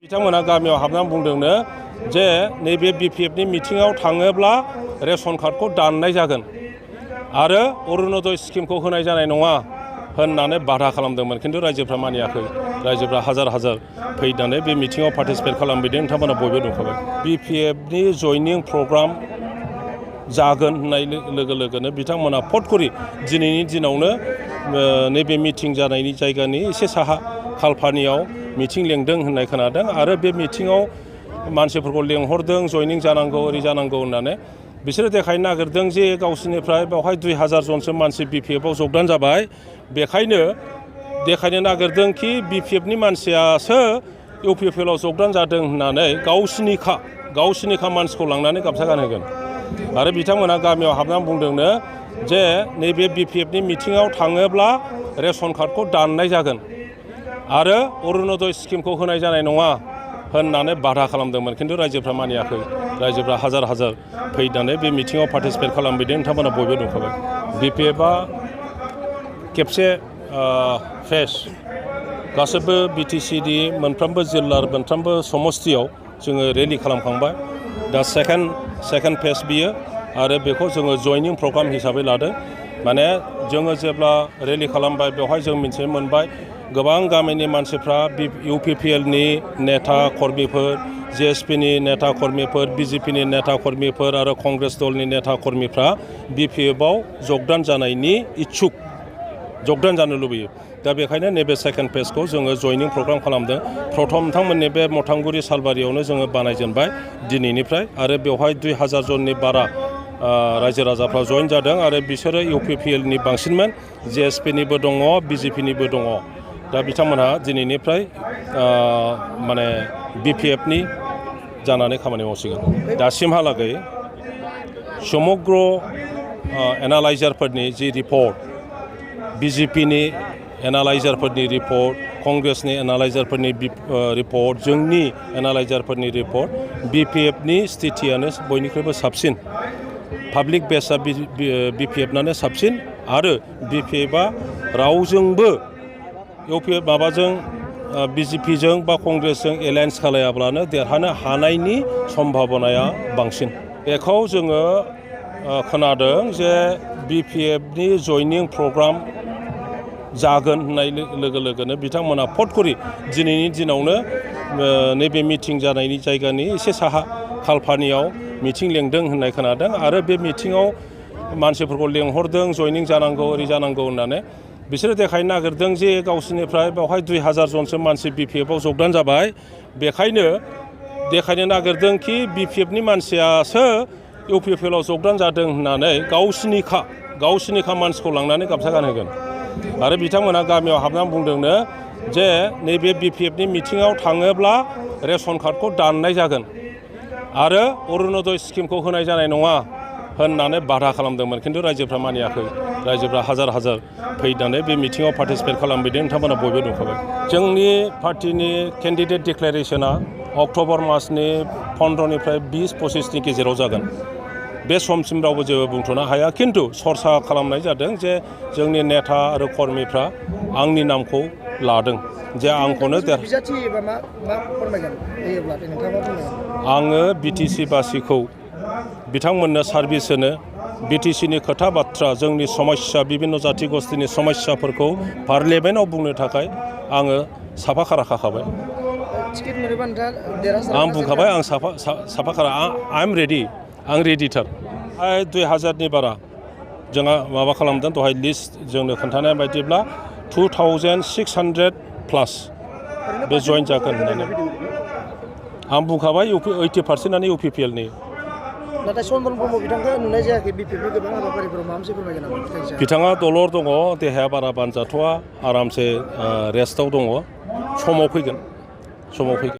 बिथांमोना गामियाव हाबनानै बुंदोंनो जे नैबे बिपिएफनि मिटिङाव थाङोब्ला रेशन कार्डखौ दाननाय जागोन आरो अरुणोदय स्किमखौ होनाय जानाय नङा होननानै बाधा खालामदोंमोन। खिन्थु रायजोफ्रा मानियाखै। रायजोफ्रा हाजार हाजार फैनानै बे मिटिङाव पार्टिसिपेट खालामफैदों। नोंथांमोना बयबो नुखाबाय। बिपिएफनि जयनिं प्रग्राम जागोन होननाय लोगो लोगोनो बिथांमोना फट करि दिनैनि दिनावनो नैबे मिटिं जानायनि जायगानि एसे साहा खालपानियाव मिटिं लेंदों होननाय खोनादों आरो बे मिटिङाव मानसिफोरखौ लेंहरदों जयनिं जानांगौ ओरै जानांगौ होननानै बिसोरो देखायनो नागिरदों जे गावसोरनिफ्राय बेवहाय 2000 जनसो मानसि बिपिएफआव जगदान जाबाय। बेखायनो देखायनो नागिरदों कि बिपिएफनि मानसियासो इउपिपिएलआव जगदान जादों होननानै गावसिनिखा मानसिखौ लांनानै गामसा गानहोगोन। आरो बिथांमोना गामियाव हाबनानै बुंदोंनो जे नैबे बिपिएफनि मिटिङाव थाङोब्ला रेशन कार्डखौ दाननाय जागोन आरो अरुणोदय स्किमखौ होनाय जानाय नङा होननानै बाधा खालामदोंमोन। खिन्थु रायजोफ्रा मानियाखै। रायजोफ्रा हाजार हाजार फैनानै बे मिटिङाव पार्टिसिपेट खालामफैदों। नोंथांमोना बयबो नुखाबाय। बिपिएफआ खेबसे फेस गासैबो बिटिसिनि मोनफ्रोमबो जिल्ला मोनफ्रोमबो समस्तियाव जोङो रेलि खालामखांबाय। दा सेकेन्ड फेस बियो आरो बेखौ जोङो जयनिं प्रग्राम हिसाबै लादों। माने जोङो जेब्ला रेलि खालामबाय बेवहाय जों मिथिनो मोनबाय गोबां गामिनि मानसिफ्रा इउपिपिएलनि नेता कर्मिफोर, जेएसपिनि नेता कर्मिफोर, बिजेपिनि नेता कर्मिफोर आरो कंग्रेस दलनि नेता कर्मिफ्रा बिपिएफआव जगदान जानायनि इच्छुक, जगदान जानो लुबैयो। दा बेखायनो नैबे सेकेन्ड फेजखौ जोङो जयनिं प्रग्राम खालामदों। प्रथमथांमोननि बे मथांगुरि सालबारियावनो जोङो बानायजेनबाय दिनैनिफ्राय आरो बेवहाय 2000 जननि बारा रायजो राजाफ्रा जइन जादों आरो बिसोरो इउपिपिएलनि बांसिनमोन, जेएसपिनिबो दङ, बिजेपिनिबो दङ। दा बिथांमोनहा दिनैनिफ्राय माने बिपिएफनि जानानै खामानि मावसिगोन। दासिमहालागै समग्र एनालाइजारफोरनि जि रिपर्ट, बिजेपिनि एनालाइजारफोरनि रिपर्ट, कंग्रेसनि एनालाइजारफोरनि रिपर्ट, जोंनि एनालाइजारफोरनि रिपर्ट, बिपिएफनि स्थितियानो बयनिख्रुइबो साबसिन। पाब्लिक बेसआ बिपिएफनानो साबसिन आरो बिपिएफआ रावजोंबो इउपिएफ माबाजों बिजेपिजों बा कंग्रेसजों एलायन्स खालायाब्लानो देरहानो हानायनि सम्भाबनाया बांसिन। बेखौ जोङो खोनादों जे बिपिएफनि जयनिं प्रग्राम जागोन होननाय लोगो लोगोनो बिथांमोना फट करि दिनैनि दिनावनो नैबे मिटिं जानायनि जायगानि एसे साहा खालपानियाव मिटिं लेंदों होननाय खोनादों आरो बे मिटिङाव मानसिफोरखौ लेंहरदों जयनिं जानांगौ ओरै जानांगौ होननानै बिसोरो देखायनो नागिरदों जे गावसोरनिफ्राय बेवहाय 2000 जनसो मानसि बिपिएफआव जगदान जाबाय। बेखायनो देखायनो नागिरदों कि बिपिएफनि मानसियासो इउपिपिएलआव जगदान जादों होननानै गावसिनिखा मानसिखौ लांनानै गामसा गानहोगोन। आरो बिथांमोना गामियाव हाबनानै बुंदोंनो जे नैबे बिपिएफनि मिटिङाव थाङोब्ला रेशन कार्डखौ दाननाय जागोन आरो अरुणोदय स्किमखौ होनाय जानाय नङा होननानै बाधा खालामदोंमोन। खिन्थु रायजोफ्रा मानियाखै। रायजोफ्रा हाजार हाजार फैनानै बे मिटिङाव पार्टिसिपेट खालामफैदों। नोंथांमोना बयबो नुखाबाय। जोंनि पार्टिनि केन्डिडेट डिक्लेरेसना अक्ट'बर मासनि 15निफ्राय 20-25नि गेजेराव जागोन। बे समसिम रावबो जेबो बुंथ'नो हाया। खिन्थु सरसा खालामनाय जादों जे जोंनि नेता आरो कर्मिफ्रा आंनि नामखौ लादों जे आंखौनो आङो बिटिसि बासिखौ बिथांमोननो सार्भिस होनो, बिटिसिनि खोथा बाथ्रा जोंनि समस्या बिभिन्न जाथि गस्थिनि समस्याफोरखौ पार्लियामेन्टआव बुंनो थाखाय आङो साफा खारा खाखाबाय। आं बुंखाबाय आं साफा खारा आइ एम रेडि। आं रेडिथार। 2000नि बारा जोंहा माबा खालामदों दहाय लिस्ट जोंनो खोन्थानाय बायदिब्ला 2600+ बे जइन जागोन होननानै आं बुंखाबाय। 80%आनो इउपिपिएलनि। नाथाय चन्दन ब्रह्म बिथांखौ नुनाय जायाखै बिपिएफनि गोबां हाबाफारिफोराव माबा मोनसे फोरमायगोन नामा? बिथाङा दलर दङ, देहाया बारा बानजाथ'वा, आरामसे रेस्टआव दङ। समाव फैगोन।